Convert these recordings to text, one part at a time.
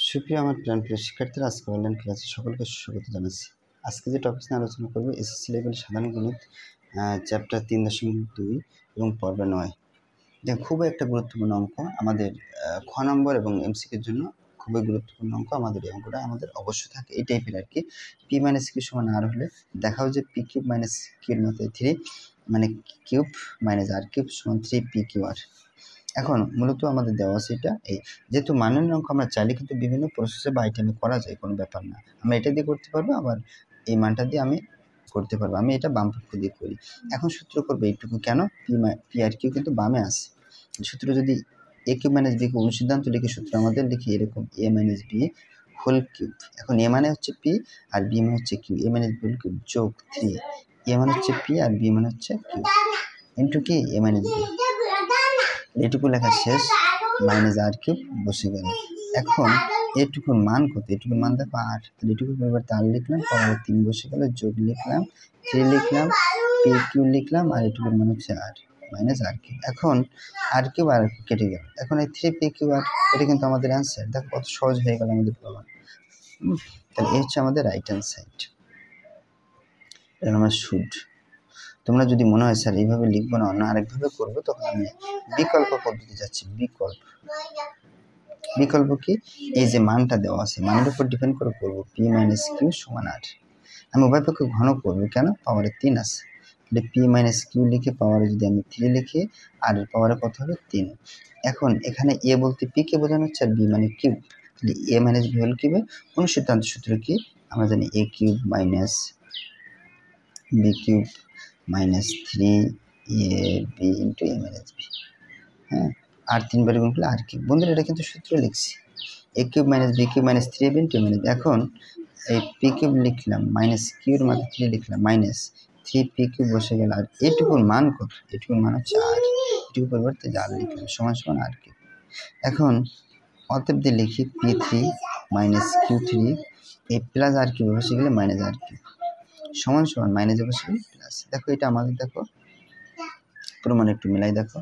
সুপ্রিয় আমার প্রিয় শিক্ষার্থীরা, আজকে অনলাইন ক্লাসে সকলকে স্বাগত জানাচ্ছি। আজকে যে টপিক নিয়ে আলোচনা করব এসএসসি লেভেল সাধারণ গণিত চ্যাপ্টার 3.2 এবং পর্ব 9। দেখুন, খুবই একটা গুরুত্বপূর্ণ অঙ্ক আমাদের খ নম্বর এবং এমসিকিউর জন্য খুবই গুরুত্বপূর্ণ অঙ্ক। আমাদের এই অঙ্কটা আমাদের অবশ্যই থাকে এই টাইপের আর কি। পি মাইনাস কিউ সমান আর হলে দেখাও যে পি কিউব মাইনাস কিউর মতো 3 মানে কিউব মাইনাস আর কিউব সমান 3 পি কিউ আর। এখন মূলত আমাদের দেওয়া আছে এটা এই, যেহেতু মানের অঙ্ক আমরা চাইলে কিন্তু বিভিন্ন প্রসেসে বা আইটেমে করা যায়, কোনো ব্যাপার না। আমরা এটা দিয়ে করতে পারবো, আবার এই মানটা দিয়ে আমি করতে পারবো। আমি এটা বাম পক্ষ দিয়ে করি। এখন সূত্র করবো এইটুকু, কেন পি আর কিউ কিন্তু বামে আছে। সূত্র যদি এ কিউব মাইনাস বি কিউব অনুসিদ্ধান্ত লিখে সূত্র আমাদের লিখি এরকম এ মাইনাস বি হোল কিউব। এখন এ মানে হচ্ছে পি আর বি মানে হচ্ছে কিউ, এ মাইনাস বি হোল কিউব যোগ 3, এ মানে হচ্ছে পি আর বি মানে হচ্ছে কিউ ইন্টু কি এ মাইনাস বি। এটুকু লেখা শেষ, মাইনাস আর কিউব বসে গেল। এখন এটুকুর মান কত? এটুকুর মান দেখো 8, তাহলে এটুকুর পরিবর্তে আর লিখলাম, পাওয়ার 3 বসে গেল, যোগ লিখলাম, 3 লিখলাম, পি কিউ লিখলাম, আর এটুকুর মান হচ্ছে আর মাইনাস আর কিউব। এখন আর কিউব আর কেটে গেল, এখন এই 3 পি কিউ আর, এটা কিন্তু আমাদের অ্যান্সার। দেখো কত সহজ হয়ে গেল আমাদের প্রমাণ। তাহলে এই হচ্ছে আমাদের রাইট হ্যান্ড সাইড, এটা আমার শুড। তোমরা যদি মনে হয় স্যার এইভাবে লিখবো না, অন্য আরেকভাবে করবো, তখন আমি বিকল্প পদ্ধতি যাচ্ছি। বিকল্প কি? এই যে মানটা দেওয়া আছে, মানের উপর ডিপেন্ড করে করবো পি মাইনাস কিউ সমান আর। আমি উভয় পক্ষে ঘন করবো, কেন? পাওয়ারে 3 আছে, তাহলে পি মাইনাস কিউ লিখে পাওয়ারে যদি আমি 3 লিখি, আর এর পাওয়ারে কত হবে? 3। এখন এখানে এ বলতে পি কে বোঝানো হচ্ছে, আর বি মানে কিউব, তাহলে এ মাইনাস বি হোল কিউবে অনুসিদ্ধান্ত সূত্র কি? আমরা জানি A cube minus B cube minus 3 A B into A minus B. হ্যাঁ, আর 3 বারে গুণ করলে আর কিউব। বন্ধুরা, এটা কিন্তু সূত্র লিখছি, A cube minus B cube minus 3 into A minus B. এখন এই পি কিউব লিখলাম, মাইনাস কিউর মাথা 3 লিখলাম, মাইনাস 3 পি কিউব বসে গেল, আর এটুকুর মান কত? এটুকুর মান হচ্ছে আর, এটুকুর পরিবর্তে আর লিখলাম, সমান সমান আর কিউব। এখন অতএব দিয়ে লিখি পি 3 মাইনাস কিউ 3 এই প্লাস আর কিউব বসে গেলে মাইনাস আর কিউব সমান সমান মাইনাসে বসে গেলে প্লাস। দেখো এটা আমাদের, দেখো প্রমাণ একটু মিলাই দেখো,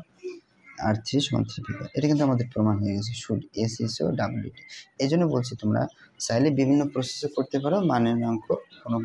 আর 3 সমান 3 পি। এটা কিন্তু আমাদের প্রমাণ হয়ে গেছে, শুড এস এস ও ডাব্লিউটি। এই জন্য বলছি তোমরা চাইলে বিভিন্ন প্রসেসে করতে পারো, মানের অঙ্ক কোনো